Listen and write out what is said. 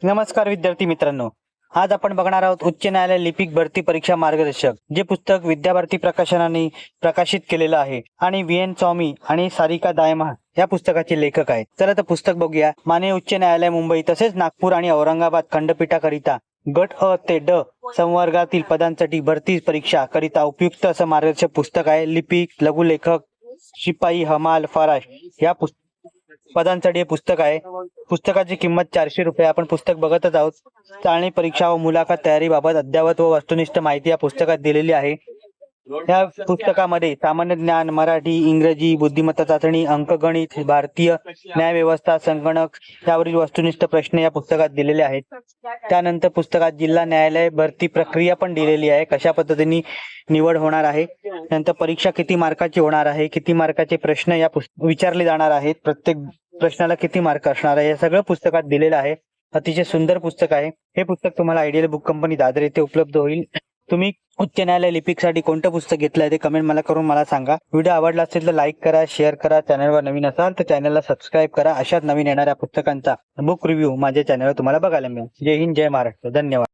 नमस्कार विद्यार्थी मित्रांनो, आज आपण बघणार आहोत उच्च न्यायालय लिपिक भरती परीक्षा मार्गदर्शक, जे पुस्तक विद्याभारती प्रकाशनाने प्रकाशित केलेलं आहे आणि VN स्वामी आणि सारिका दायमा या पुस्तकाचे लेखक आहेत. चला तर पुस्तक बघूया. माननीय उच्च न्यायालय मुंबई तसेच नागपूर आणि औरंगाबाद खंडपीठाकरिता गट अ ते ड संवर्गातील पदांसाठी भरती परीक्षा करिता उपयुक्त असं मार्गदर्शक पुस्तक आहे. लिपिक, लघुलेखक, शिपाई, हमाल, फराश या पदांसाठी हे पुस्तक आहे. पुस्तकाची किंमत 400 रुपये. आपण पुस्तक बघतच आहोत. चाळणी परीक्षा व मुलाखत तयारीबाबत अद्ययावत व वस्तुनिष्ठ माहिती या पुस्तकात दिलेली आहे. या पुस्तकामध्ये सामान्य ज्ञान, मराठी, इंग्रजी, बुद्धिमत्ता चाचणी, अंकगणित, भारतीय न्यायव्यवस्था, संगणक यावरील वस्तुनिष्ठ प्रश्न या पुस्तकात दिलेले आहेत. त्यानंतर पुस्तकात जिल्हा न्यायालय भरती प्रक्रिया पण दिलेली आहे, कशा पद्धतीने निवड होणार आहे, नंतर परीक्षा किती मार्काची होणार आहे, किती मार्काचे प्रश्न या विचारले जाणार आहेत, प्रत्येक प्रश्नाला किती मार्क असणार आहे, हे सगळं पुस्तकात दिलेलं आहे. अतिशय सुंदर पुस्तक आहे. हे पुस्तक तुम्हाला आयडियल बुक कंपनी दादर येथे उपलब्ध होईल. तुम्ही उच्च न्यायालय लिपिकसाठी कोणतं पुस्तक घेतलं आहे ते कमेंट मला करून मला सांगा. व्हिडिओ आवडला असेल तर लाईक करा, शेअर करा. चॅनलवर नवीन असाल तर चॅनलला सबस्क्राईब करा. अशाच नवीन येणाऱ्या पुस्तकांचा बुक रिव्ह्यू माझ्या चॅनलवर तुम्हाला बघायला मिळेल. जय हिंद, जय महाराष्ट्र. धन्यवाद.